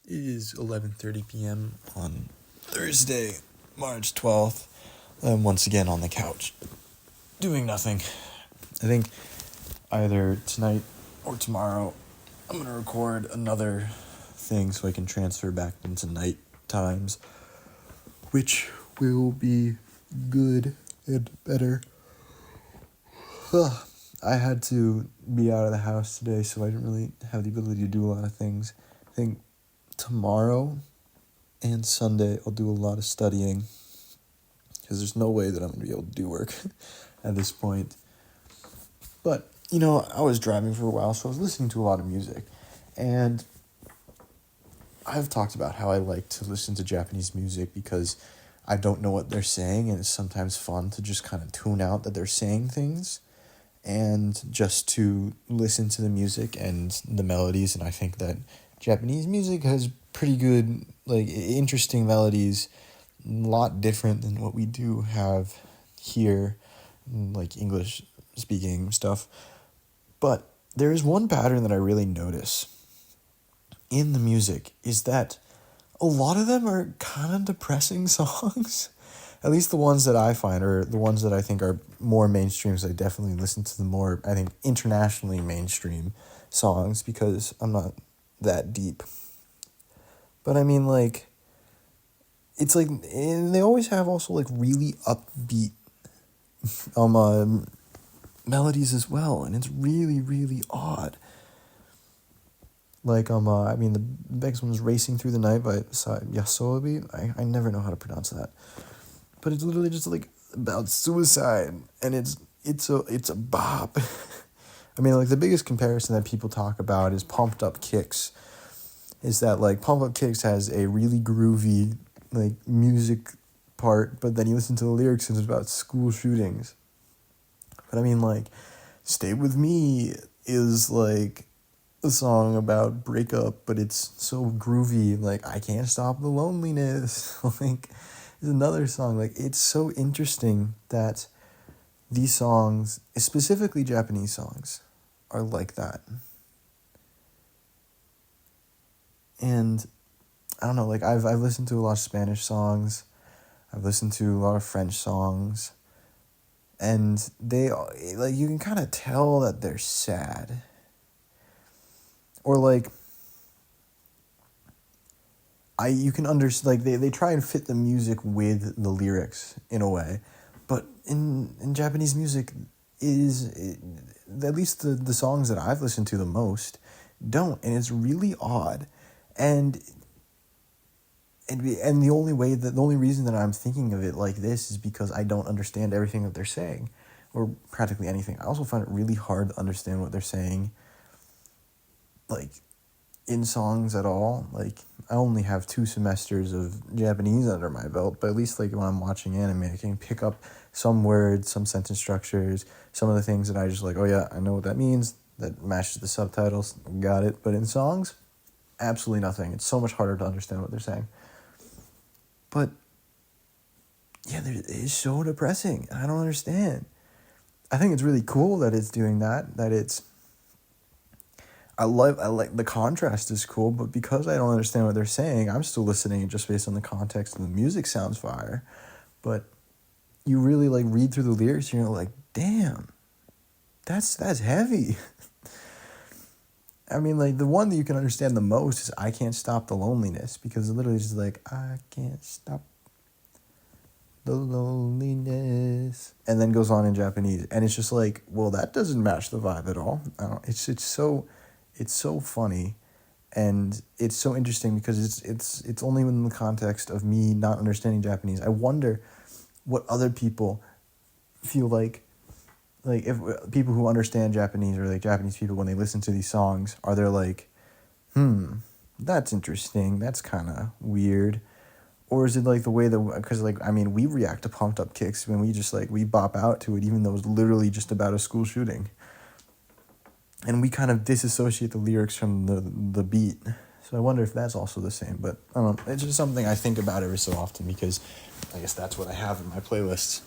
It is 11:30 p.m. on Thursday, March 12th. I'm once again on the couch, doing nothing. I think either tonight or tomorrow I'm going to record another thing so I can transfer back into night times, which will be good and better. I had to be out of the house today, so I didn't really have the ability to do a lot of things. I think tomorrow and Sunday I'll do a lot of studying, because there's no way that I'm going to be able to do work at this point. But, I was driving for a while, so I was listening to a lot of music. And I've talked about how I like to listen to Japanese music because I don't know what they're saying, and it's sometimes fun to just kind of tune out that they're saying things and just to listen to the music and the melodies. And I think that Japanese music has pretty good, interesting melodies, a lot different than what we do have here, like English speaking stuff. But there is one pattern that I really notice in the music, is that a lot of them are kind of depressing songs. At least the ones that I find, or the ones that I think are more mainstream, so I definitely listen to the more, I think, internationally mainstream songs, because I'm not that deep. But I mean, it's and they always have also really upbeat melodies as well, and it's really, really odd. The next one is Racing Through the Night by Yasobi. I never know how to pronounce that. But it's literally just about suicide, and it's a bop. The biggest comparison that people talk about is Pumped Up Kicks. Is that Pumped Up Kicks has a really groovy music part, but then you listen to the lyrics and it's about school shootings. But Stay With Me is a song about breakup, but it's so groovy. I Can't Stop the Loneliness. Is another song. It's so interesting that these songs, specifically Japanese songs, are like that. And I don't know, I've listened to a lot of Spanish songs. I've listened to a lot of French songs. And they, you can kind of tell that they're sad. Or you can understand, they try and fit the music with the lyrics in a way. But in Japanese music, at least the songs that I've listened to the most don't. And it's really odd. And the only reason that I'm thinking of it like this is because I don't understand everything that they're saying, or practically anything. I also find it really hard to understand what they're saying, in songs at all. I only have 2 semesters of Japanese under my belt, but at least when I'm watching anime, I can pick up some words, some sentence structures, some of the things that I just oh yeah, I know what that means, that matches the subtitles, got it. But in songs, absolutely nothing. It's so much harder to understand what they're saying. But yeah, it's so depressing. I don't understand. I think it's really cool that it's doing that I like the contrast is cool, but because I don't understand what they're saying, I'm still listening just based on the context, and the music sounds fire. But you really read through the lyrics, and you're damn, that's heavy. The one that you can understand the most is I Can't Stop the Loneliness, because it literally is I can't stop the loneliness, and then goes on in Japanese, and it's just well, that doesn't match the vibe at all. It's so funny, and it's so interesting because it's only in the context of me not understanding Japanese. I wonder what other people feel if people who understand Japanese, or Japanese people, when they listen to these songs, are they that's interesting, that's kind of weird, or is it the way that, because we react to Pumped Up Kicks when we just we bop out to it, even though it's literally just about a school shooting. And we kind of disassociate the lyrics from the beat. So I wonder if that's also the same. But I don't know. It's just something I think about every so often, because I guess that's what I have in my playlists.